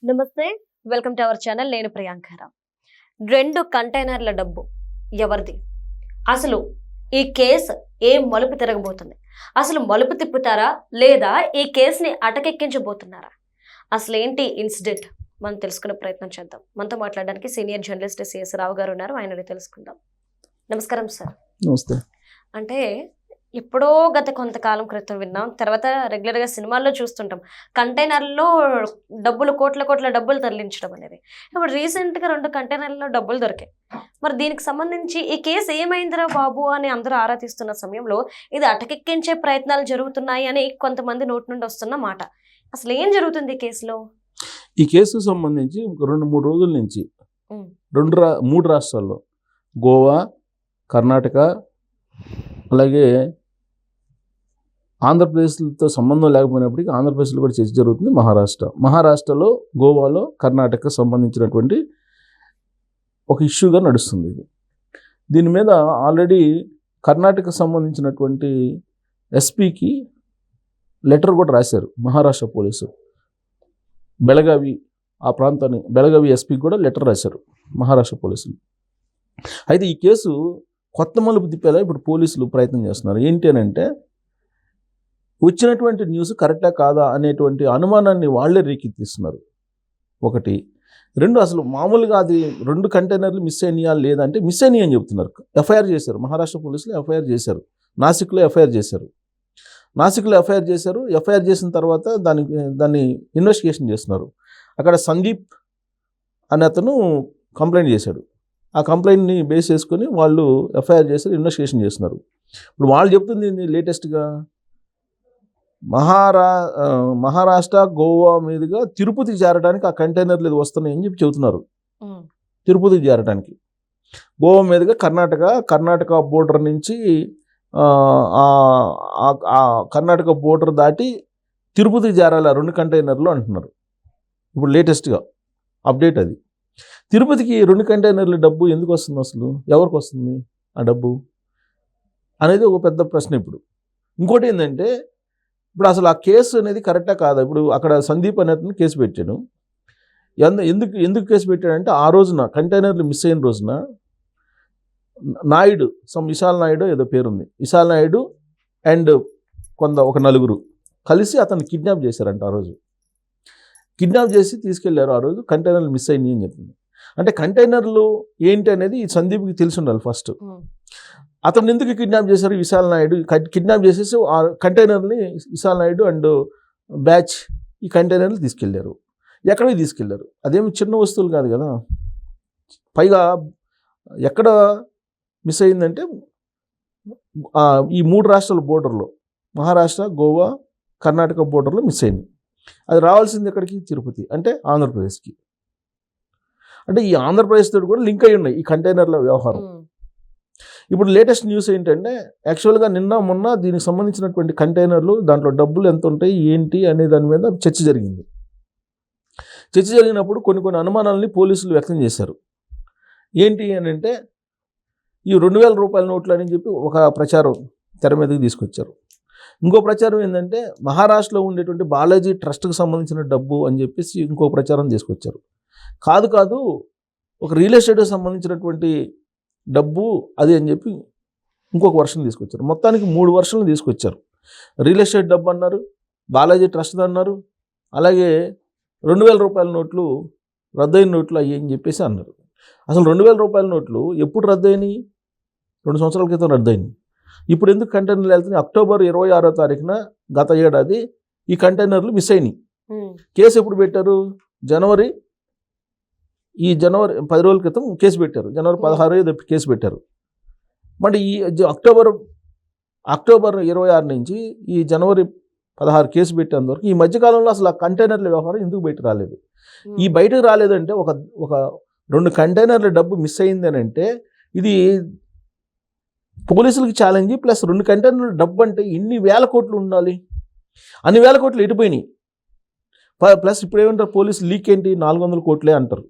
నమస్తే, welcome to our channel. నేను ప్రియాంకర. 2 కంటైనర్ల డబ్బు ఎవరిది? అసలు ఈ కేసు ఏ మలుపు తిరగబోతుంది? అసలు మలుపు తిప్పుతారా లేదా ఈ కేసుని అటకెక్కించబోతున్నారా? అసలు ఏంటి ఇన్సిడెంట్ మనం తెలుసుకునే ప్రయత్నం చేద్దాం. మనతో మాట్లాడడానికి సీనియర్ జర్నలిస్ట్ సిఎస్ రావు గారు ఉన్నారు. ఆయనని తెలుసుకుందాం. నమస్కారం సార్. నమస్తే. అంటే ఎప్పుడో గత కొంతకాలం క్రితం విన్నాం, తర్వాత రెగ్యులర్గా సినిమాల్లో చూస్తుంటాం, కంటైనర్లో డబ్బులు కోట్ల డబ్బులు తరలించడం అనేది. ఇప్పుడు రీసెంట్గా 2 కంటైనర్లలో డబ్బులు దొరికాయి. మరి దీనికి సంబంధించి ఈ కేసు ఏమైందిరా బాబు అని అందరూ ఆరా తీస్తున్న సమయంలో ఇది అటకెక్కించే ప్రయత్నాలు జరుగుతున్నాయి అని కొంతమంది నోటి నుండి వస్తున్న మాట. అసలు ఏం జరుగుతుంది ఈ కేసులో? ఈ కేసుకు సంబంధించి 2-3 రోజుల నుంచి 3 రాష్ట్రాల్లో, గోవా, కర్ణాటక, అలాగే ఆంధ్రప్రదేశ్తో సంబంధం లేకపోయినప్పటికీ ఆంధ్రప్రదేశ్లో కూడా చర్చ జరుగుతుంది. మహారాష్ట్రలో, గోవాలో, కర్ణాటకకు సంబంధించినటువంటి ఒక ఇష్యూగా నడుస్తుంది ఇది. దీని మీద ఆల్రెడీ కర్ణాటకకు సంబంధించినటువంటి ఎస్పీకి లెటర్ కూడా రాశారు మహారాష్ట్ర పోలీసు. బెళగావి, ఆ ప్రాంతాన్ని బెళగావి ఎస్పీకి కూడా లెటర్ రాశారు మహారాష్ట్ర పోలీసులు. అయితే ఈ కేసు కొత్త మలుపు తిప్పేలా ఇప్పుడు పోలీసులు ప్రయత్నం చేస్తున్నారు. ఏంటి అని అంటే, వచ్చినటువంటి న్యూస్ కరెక్టా కాదా అనేటువంటి అనుమానాన్ని వాళ్ళే రేకెత్తిస్తున్నారు. 1. 2, అసలు మామూలుగా అది 2 కంటైనర్లు మిస్ అయినాయా లేదంటే మిస్ అయినాయి అని చెప్తున్నారు. ఎఫ్ఐఆర్ చేశారు మహారాష్ట్ర పోలీసులు, ఎఫ్ఐఆర్ చేశారు. నాసిక్లో ఎఫ్ఐఆర్ చేశారు. ఎఫ్ఐఆర్ చేసిన తర్వాత దాన్ని ఇన్వెస్టిగేషన్ చేస్తున్నారు. అక్కడ సందీప్ అనే అతను కంప్లైంట్ చేశాడు. ఆ కంప్లైంట్ని బేస్ చేసుకొని వాళ్ళు ఎఫ్ఐఆర్ చేశారు, ఇన్వెస్టిగేషన్ చేస్తున్నారు. ఇప్పుడు వాళ్ళు చెప్తుంది ఏంటి లేటెస్ట్గా, మహారాష్ట్ర, గోవా మీదుగా తిరుపతికి చేరడానికి ఆ కంటైనర్లు ఇది వస్తున్నాయి అని చెప్పి చెబుతున్నారు. తిరుపతికి చేరడానికి గోవా మీదుగా కర్ణాటక బోర్డర్ నుంచి కర్ణాటక బోర్డర్ దాటి తిరుపతికి చేరాలి ఆ 2 కంటైనర్లు అంటున్నారు. ఇప్పుడు లేటెస్ట్గా అప్డేట్ అది. తిరుపతికి 2 కంటైనర్ల డబ్బు ఎందుకు వస్తుంది, అసలు ఎవరికి వస్తుంది ఆ డబ్బు అనేది ఒక పెద్ద ప్రశ్న. ఇప్పుడు ఇంకోటి ఏంటంటే, ఇప్పుడు అసలు ఆ కేసు అనేది కరెక్టా కాదా? ఇప్పుడు అక్కడ సందీప్ అనేది కేసు పెట్టాను. ఎందుకు కేసు పెట్టాడంటే, ఆ రోజున కంటైనర్లు మిస్ అయిన రోజున నాయుడు, విశాల్ నాయుడు ఏదో పేరుంది, విశాల్ నాయుడు అండ్ ఒక 4 కలిసి అతన్ని కిడ్నాప్ చేశారంట. ఆ రోజు కిడ్నాప్ చేసి తీసుకెళ్లారు. ఆ రోజు కంటైనర్లు మిస్ అయినాయి అని చెప్పింది. అంటే కంటైనర్లు ఏంటి అనేది ఈ సందీప్కి తెలిసి ఉండాలి ఫస్ట్. అతను ఎందుకు కిడ్నాప్ చేశారు? విశాల్ నాయుడు కిడ్నాప్ చేసేసి ఆ కంటైనర్ని విశాల్ నాయుడు అండ్ బ్యాచ్ ఈ కంటైనర్లు తీసుకెళ్లారు. ఎక్కడికి తీసుకెళ్లారు? అదేమి చిన్న వస్తువులు కాదు కదా. పైగా ఎక్కడ మిస్ అయిందంటే, ఈ 3 రాష్ట్రాల బోర్డర్లో, మహారాష్ట్ర, గోవా, కర్ణాటక బోర్డర్లో మిస్ అయింది. అది రావాల్సింది ఎక్కడికి? తిరుపతి, అంటే ఆంధ్రప్రదేశ్కి. అంటే ఈ ఆంధ్రప్రదేశ్ తోటి కూడా లింక్ అయి ఉన్నాయి ఈ కంటైనర్ల వ్యవహారం. ఇప్పుడు లేటెస్ట్ న్యూస్ ఏంటంటే, యాక్చువల్గా నిన్న మొన్న దీనికి సంబంధించినటువంటి కంటైనర్లు, దాంట్లో డబ్బులు ఎంత ఉంటాయి ఏంటి అనే దాని మీద చర్చ జరిగింది. చర్చ జరిగినప్పుడు కొన్ని అనుమానాలని పోలీసులు వ్యక్తం చేశారు. ఏంటి అని అంటే, ఈ 2000 రూపాయల నోట్లు అని చెప్పి ఒక ప్రచారం తెర మీదకి తీసుకొచ్చారు. ఇంకో ప్రచారం ఏంటంటే, మహారాష్ట్రలో ఉండేటువంటి బాలాజీ ట్రస్ట్కి సంబంధించిన డబ్బు అని చెప్పేసి ఇంకో ప్రచారం తీసుకొచ్చారు. కాదు ఒక రియల్ ఎస్టేట్కి సంబంధించినటువంటి డబ్బు అది అని చెప్పి ఇంకొక వర్షన్ తీసుకొచ్చారు. మొత్తానికి 3 వర్షన్లు తీసుకొచ్చారు. రియల్ ఎస్టేట్ డబ్బు అన్నారు, బాలాజీ ట్రస్ట్ అన్నారు, అలాగే 2000 రూపాయల నోట్లు రద్దయిన నోట్లు అయ్యి అని చెప్పేసి అన్నారు. అసలు 2000 రూపాయల నోట్లు ఎప్పుడు రద్దయినాయి? 2 సంవత్సరాల క్రితం రద్దయినాయి. ఇప్పుడు ఎందుకు కంటైనర్లు వెళ్తున్నాయి? అక్టోబర్ 26వ తారీఖున గత ఏడాది ఈ కంటైనర్లు మిస్ అయినాయి. కేసు ఎప్పుడు పెట్టారు? జనవరి 10 రోజుల క్రితం కేసు పెట్టారు. జనవరి 16 కేసు పెట్టారు. మరి ఈ అక్టోబర్ 26 నుంచి ఈ జనవరి 16 కేసు పెట్టేందువరకు ఈ మధ్యకాలంలో అసలు ఆ కంటైనర్ల వ్యవహారం ఎందుకు బయటకు రాలేదు? ఈ బయటకు రాలేదంటే, ఒక 2 కంటైనర్ల డబ్బు మిస్ అయింది అని అంటే ఇది పోలీసులకి ఛాలెంజ్. ప్లస్ 2 కంటైనర్ల డబ్బు అంటే ఇన్ని వేల కోట్లు ఉండాలి. అన్ని వేల కోట్లు ఎటుపోయినాయి. ప్లస్ ఇప్పుడు ఏమంటారు పోలీసు లీక్ ఏంటి? 400 కోట్లే అంటారు.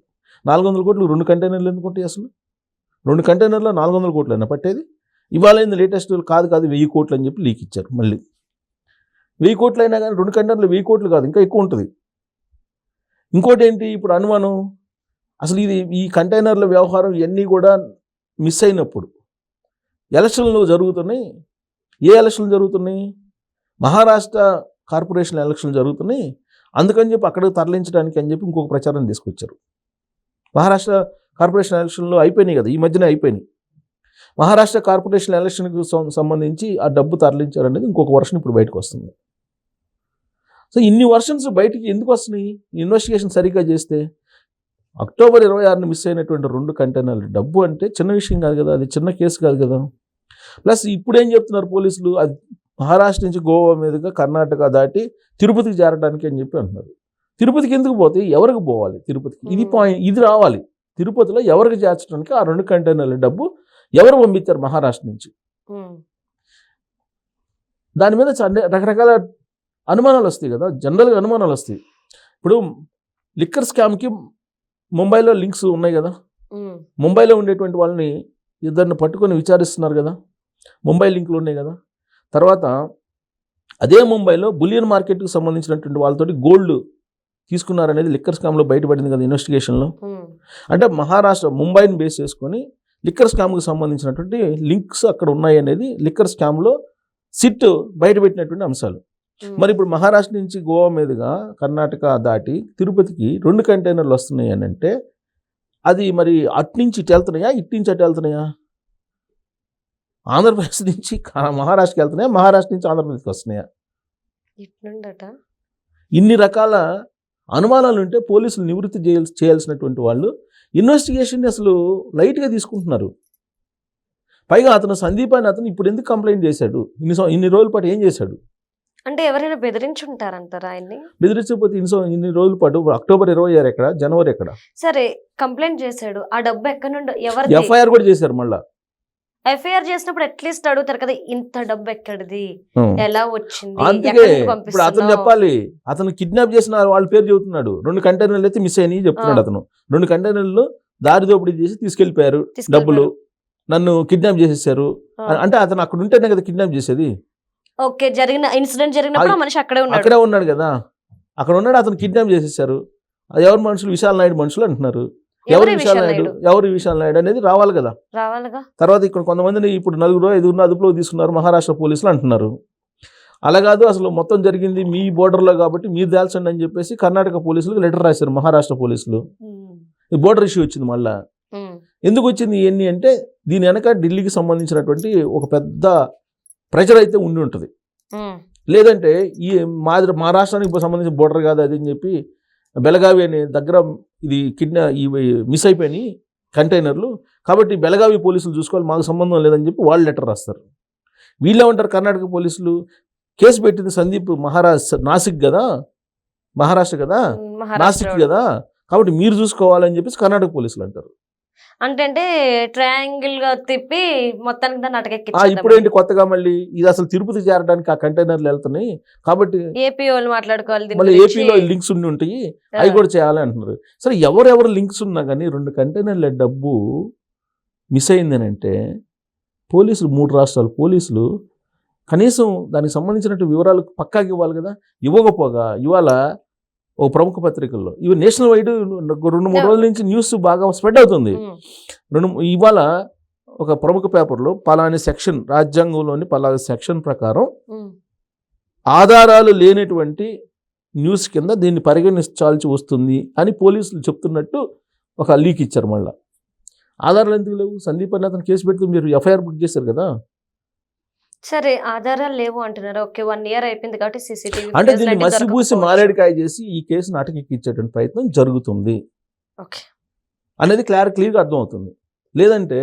400 కోట్లు 2 కంటైనర్లు ఎందుకు ఉంటాయి? అసలు 2 కంటైనర్లో 400 కోట్లు అయినా పట్టేది? ఇవాళ లేటెస్ట్ కాదు 1000 కోట్లు అని చెప్పి లీక్ ఇచ్చారు. మళ్ళీ 1000 కోట్లు అయినా కానీ 2 కంటైనర్లు 1000 కోట్లు కాదు, ఇంకా ఎక్కువ ఉంటుంది. ఇంకోటి ఏంటి ఇప్పుడు అనుమానం, అసలు ఇది ఈ కంటైనర్ల వ్యవహారం ఇవన్నీ కూడా మిస్ అయినప్పుడు ఎలక్షన్లు జరుగుతున్నాయి. ఏ ఎలక్షన్లు జరుగుతున్నాయి? మహారాష్ట్ర కార్పొరేషన్ ఎలక్షన్లు జరుగుతున్నాయి. అందుకని చెప్పి అక్కడికి తరలించడానికి అని చెప్పి ఇంకొక ప్రచారం తీసుకొచ్చారు. మహారాష్ట్ర కార్పొరేషన్ ఎలక్షన్లు అయిపోయినాయి కదా, ఈ మధ్యనే అయిపోయినాయి. మహారాష్ట్ర కార్పొరేషన్ ఎలక్షన్కి సంబంధించి ఆ డబ్బు తరలించారనేది ఇంకొక వర్షన్ ఇప్పుడు బయటకు వస్తుంది. సో ఇన్ని వర్షన్స్ బయటికి ఎందుకు వస్తున్నాయి? ఇన్వెస్టిగేషన్ సరిగ్గా చేస్తే అక్టోబర్ 26ని మిస్ అయినటువంటి 2 కంటైనర్లు డబ్బు అంటే చిన్న విషయం కాదు కదా, అది చిన్న కేసు కాదు కదా. ప్లస్ ఇప్పుడు ఏం చెప్తున్నారు పోలీసులు, అది మహారాష్ట్ర నుంచి గోవా మీదుగా కర్ణాటక దాటి తిరుపతికి చేరడానికి అని చెప్పి అంటున్నారు. తిరుపతికి ఎందుకు పోతే, ఎవరికి పోవాలి తిరుపతికి? ఇది పాయింట్, ఇది రావాలి. తిరుపతిలో ఎవరికి చేర్చడానికి ఆ 2 కంటైనర్ల డబ్బు ఎవరు పంపించారు మహారాష్ట్ర నుంచి? దాని మీద రకరకాల అనుమానాలు వస్తాయి కదా, జనరల్గా అనుమానాలు వస్తాయి. ఇప్పుడు లిక్కర్ స్కామ్కి ముంబైలో లింక్స్ ఉన్నాయి కదా, ముంబైలో ఉండేటువంటి వాళ్ళని ఇద్దరిని పట్టుకొని విచారిస్తున్నారు కదా, ముంబై లింకులు ఉన్నాయి కదా. తర్వాత అదే ముంబైలో బులియన్ మార్కెట్కి సంబంధించినటువంటి వాళ్ళతోటి గోల్డ్ తీసుకున్నారనేది లిక్కర్ స్కామ్లో బయటపడింది కదా ఇన్వెస్టిగేషన్లో. అంటే మహారాష్ట్ర ముంబైని బేస్ చేసుకొని లిక్కర్ స్కామ్కి సంబంధించినటువంటి లింక్స్ అక్కడ ఉన్నాయి అనేది లిక్కర్ స్కామ్లో సిట్ బయటపెట్టినటువంటి అంశాలు. మరి ఇప్పుడు మహారాష్ట్ర నుంచి గోవా మీదుగా కర్ణాటక దాటి తిరుపతికి 2 కంటైనర్లు వస్తున్నాయి అని అంటే అది మరి అటు నుంచి ఇటు వెళ్తున్నాయా, ఇటు నుంచి అటు వెళ్తున్నాయా? ఆంధ్రప్రదేశ్ నుంచి మహారాష్ట్రకి వెళ్తున్నాయా, మహారాష్ట్ర నుంచి ఆంధ్రప్రదేశ్కి వస్తున్నాయా? ఇన్ని రకాల అనుమానాలు ఉంటే పోలీసులు నివృత్తి చేయాల్సినటువంటి వాళ్ళు ఇన్వెస్టిగేషన్ అసలు లైట్గా తీసుకుంటున్నారు. పైగా అతను సందీప్ అని అతను ఇప్పుడు ఎందుకు కంప్లైంట్ చేశాడు? ఇన్ని రోజుల పాటు ఏం చేశాడు? అంటే ఎవరైనా బెదిరించుంటారంటారా ఆయన్ని? బెదిరించకపోతే ఇన్ని రోజుల పాటు అక్టోబర్ 26 ఎక్కడ, జనవరి ఎక్కడ? సరే కంప్లైంట్ చేశాడు, ఆ డబ్బు ఎక్కడి నుండి ఎవరు? ఎఫ్ఐఆర్ కూడా చేశారు. మళ్ళీ ఎఫ్ఐఆర్ చేసినప్పుడు అట్లీస్ట్ అడుగుతారు కదా, ఇంత డబ్బు ఎక్కడిది, ఎలా వచ్చింది? అందుకే ఇప్పుడు అతను చెప్పాలి. అతను కిడ్నాప్ చేసిన వాళ్ళ పేరు చెబుతున్నాడు. 2 కంటైనర్లు అయితే మిస్ అయినాయి చెప్తున్నాడు అతను. 2 కంటైనర్లు దారి దోపిడీ చేసి తీసుకెళ్లిపోయారు డబ్బులు, నన్ను కిడ్నాప్ చేసేసారు అంటే అతను అక్కడ ఉంటేనే కదా కిడ్నాప్ చేసేది. ఓకే, జరిగిన ఇన్సిడెంట్ జరిగినప్పుడు మనిషి అక్కడే ఉన్నాడు కదా, అక్కడ ఉన్నాడు. అతను కిడ్నాప్ చేసేసారు. ఎవరు మనుషులు? విశాల్ నాయుడు మనుషులు అంటున్నారు. ఎవరు విశాల్ నాయుడు అనేది రావాలి కదా. తర్వాత ఇక్కడ కొంతమందిని ఇప్పుడు 4-5 అదుపులో తీసుకున్నారు మహారాష్ట్ర పోలీసులు అంటున్నారు. అలా కాదు, అసలు మొత్తం జరిగింది మీ బోర్డర్లో కాబట్టి మీరు దాల్చండి అని చెప్పేసి కర్ణాటక పోలీసులకు లెటర్ రాశారు మహారాష్ట్ర పోలీసులు. ఈ బోర్డర్ ఇష్యూ వచ్చింది. మళ్ళా ఎందుకు వచ్చింది ఇవన్నీ అంటే దీని వెనక ఢిల్లీకి సంబంధించినటువంటి ఒక పెద్ద ప్రెషర్ అయితే ఉండి ఉంటుంది. లేదంటే ఈ మా రాష్ట్రానికి సంబంధించిన బోర్డర్ కాదు అది అని చెప్పి బెళగావి అనే దగ్గర ఇది మిస్ అయిపోయినాయి కంటైనర్లు, కాబట్టి బెళగావి పోలీసులు చూసుకోవాలి, మాకు సంబంధం లేదని చెప్పి వాళ్ళు లెటర్ రాస్తారు. వీళ్ళేమంటారు? కర్ణాటక పోలీసులు కేసు పెట్టింది సందీప్ నాసిక్ కదా, మహారాష్ట్ర కదా, నాసిక్ కదా, కాబట్టి మీరు చూసుకోవాలని చెప్పేసి కర్ణాటక పోలీసులు అంటారు. అంటే ట్రయాంగిల్ గా తిప్పి మొత్తానికి దాన్ని అటకెక్కి. ఇప్పుడు ఏంటి కొత్తగా మళ్ళీ ఇది అసలు తిరుపతి చేరడానికి ఆ కంటైనర్లు వెళ్తున్నాయి కాబట్టి ఏపీ వాళ్ళు మాట్లాడుకోవాలి, మళ్ళీ ఏపీలో లింక్స్ ఉండి ఉంటాయి, అవి కూడా చేయాలి అంటున్నారు. సరే ఎవరెవరు లింక్స్ ఉన్నా కానీ 2 కంటైనర్ల డబ్బు మిస్ అయిందని అంటే పోలీసులు 3 రాష్ట్రాల పోలీసులు కనీసం దానికి సంబంధించినట్టు వివరాలు పక్కాగా ఇవ్వాలి కదా. ఇవ్వకపోగా ఇవాళ ఓ ప్రముఖ పత్రికల్లో ఇవి నేషనల్ వైడ్ 2-3 రోజుల నుంచి న్యూస్ బాగా స్ప్రెడ్ అవుతుంది. ఇవాళ ఒక ప్రముఖ పేపర్లో పలాని సెక్షన్, రాజ్యాంగంలోని పలాని సెక్షన్ ప్రకారం ఆధారాలు లేనటువంటి న్యూస్ కింద దీన్ని పరిగణించాల్సి వస్తుంది అని పోలీసులు చెప్తున్నట్టు ఒక లీక్ ఇచ్చారు. మళ్ళీ ఆధారాలు ఎందుకు లేవు? సందీప్ అని అతను కేసు పెడితే మీరు ఎఫ్ఐఆర్ బుక్ చేశారు కదా. సరే ఆధారాలు లేవు అంటున్నారు. ఓకే, 1 year అయిపోయింది కాబట్టి సీసీటీవీ అంటే దీన్ని మసిబూసి మారేడుకాయ చేసి ఈ కేసును అటకెక్కించేటువంటి ప్రయత్నం జరుగుతుంది అనేది క్లియర్గా అర్థమవుతుంది. లేదంటే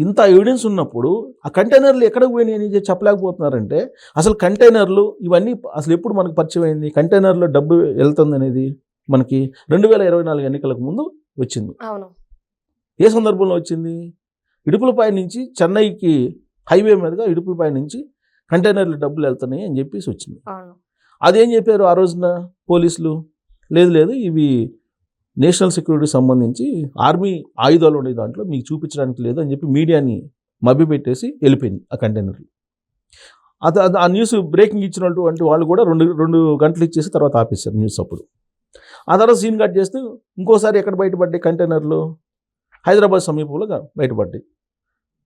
ఇంత ఎవిడెన్స్ ఉన్నప్పుడు ఆ కంటైనర్లు ఎక్కడికి పోయినాయి అని చెప్పలేకపోతున్నారంటే అసలు కంటైనర్లు ఇవన్నీ అసలు ఎప్పుడు మనకు పరిచయం అయింది? కంటైనర్లో డబ్బు వెళ్తుంది అనేది మనకి 2024 ఎన్నికలకు ముందు వచ్చింది. ఏ సందర్భంలో వచ్చింది? ఇడుపులపై నుంచి చెన్నైకి హైవే మీదుగా ఇడుపులపై నుంచి కంటైనర్లు డబ్బులు వెళ్తున్నాయి అని చెప్పేసి వచ్చింది. అదేం చెప్పారు ఆ రోజున పోలీసులు? లేదు ఇవి నేషనల్ సెక్యూరిటీ సంబంధించి ఆర్మీ ఆయుధాలు ఉండే దాంట్లో మీకు చూపించడానికి లేదు అని చెప్పి మీడియాని మభ్యపెట్టేసి వెళ్ళిపోయింది ఆ కంటైనర్లు. ఆ న్యూస్ బ్రేకింగ్ ఇచ్చినటువంటి వాళ్ళు కూడా 2 గంటలు ఇచ్చేసి తర్వాత ఆపేశారు న్యూస్. అప్పుడు ఆ తర్వాత సీన్ కట్ చేస్తూ ఇంకోసారి ఎక్కడ బయటపడ్డాయి కంటైనర్లు, హైదరాబాద్ సమీపంలో బయటపడ్డాయి.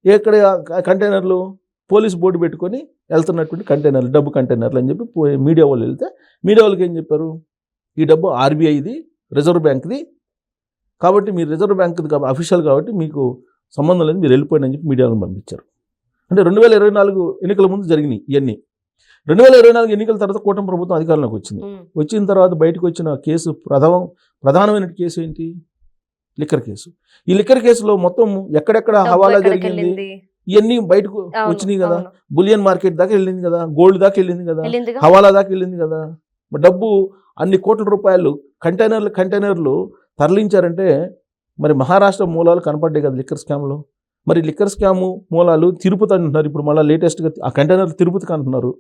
ఎక్కడ కంటైనర్లు, పోలీస్ బోర్డు పెట్టుకొని వెళ్తున్నటువంటి కంటైనర్లు, డబ్బు కంటైనర్లు అని చెప్పి మీడియా వాళ్ళు వెళ్తే మీడియా వాళ్ళకి ఏం చెప్పారు, ఈ డబ్బు ఆర్బీఐది, రిజర్వ్ బ్యాంక్ది, కాబట్టి మీరు రిజర్వ్ బ్యాంక్ది అఫీషియల్ కాబట్టి మీకు సంబంధం లేదు, మీరు వెళ్ళిపోయిన అని చెప్పి మీడియాలను పంపించారు. అంటే 2024 ఎన్నికల ముందు జరిగినాయి ఇవన్నీ. 2024 ఎన్నికల తర్వాత కూటమి ప్రభుత్వం అధికారంలోకి వచ్చింది. వచ్చిన తర్వాత బయటకు వచ్చిన కేసు ప్రధానమైన కేసు ఏంటి, లిక్కర్ కేసు. ఈ లిక్కర్ కేసులో మొత్తం ఎక్కడెక్కడ హవాలా జరిగింది ఇవన్నీ బయటకు వచ్చినాయి కదా. బులియన్ మార్కెట్ దాకా వెళ్ళింది కదా, గోల్డ్ దాకా వెళ్ళింది కదా, హవాలా దాకా వెళ్ళింది కదా. డబ్బు అన్ని కోట్ల రూపాయలు కంటైనర్లు తరలించారంటే మరి మహారాష్ట్ర మూలాలు కనపడ్డాయి కదా లిక్కర్ స్కామ్లో. మరి లిక్కర్ స్కాము మూలాలు తిరుపతి అంటున్నారు, ఇప్పుడు మళ్ళీ లేటెస్ట్గా ఆ కంటైనర్లు తిరుపతికి అంటున్నారు.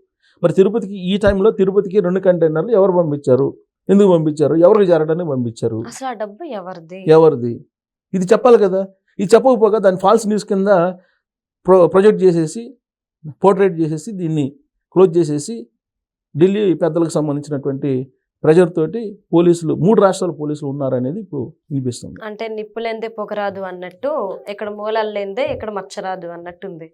మరి తిరుపతికి ఈ టైంలో తిరుపతికి 2 కంటైనర్లు ఎవరు పంపించారు, ఎందుకు పంపించారు, ఎవరికి చేరడానికి పంపించారు, అసలు ఆ డబ్బు ఎవరిది, ఇది చెప్పాలి కదా. ఇది చెప్పకపోగా దాన్ని ఫాల్స్ న్యూస్ కింద ప్రొజెక్ట్ చేసేసి, పోర్ట్రేట్ చేసేసి, దీన్ని క్లోజ్ చేసేసి ఢిల్లీ పెద్దలకు సంబంధించినటువంటి ప్రెజర్ తోటి పోలీసులు, 3 రాష్ట్రాల పోలీసులు ఉన్నారనేది ఇప్పుడు వినిపిస్తుంది. అంటే నిప్పులేందే పొగరాదు అన్నట్టు, ఇక్కడ మూలాలు లేందే ఇక్కడ మచ్చరాదు అన్నట్టుంది.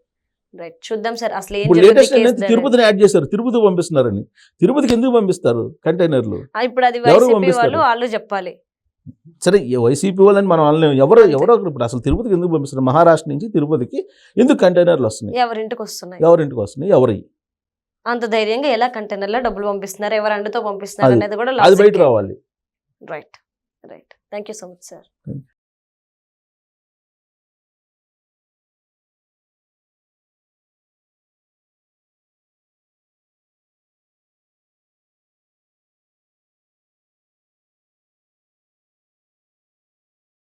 రైట్, చూద్దాం సార్ అసలు ఏం లేటెస్ట్ తిరుపతిని యాడ్ చేశారు, తిరుపతి పంపిస్తున్నారని. తిరుపతికి ఎందుకు పంపిస్తారు కంటైనర్లు? ఇప్పుడు అది వైసీపీ వాళ్ళు చెప్పాలి. సరే, వైసీపీ వాళ్ళని మనం అనలేము, ఎవరో ఇప్పుడు అసలు తిరుపతికి ఎందుకు పంపిస్తున్నారు? మహారాష్ట్ర నుంచి తిరుపతికి ఎందుకు కంటైనర్లు వస్తున్నాయి, ఎవరింటికి వస్తున్నాయి, ఎవరి అంత ధైర్యంగా ఎలా కంటైనర్లో డబ్బులు పంపిస్తున్నారు, ఎవరు అండుతో పంపిస్తున్నారు అనేది కూడా అది బయట రావాలి. Right. Thank you so much sir.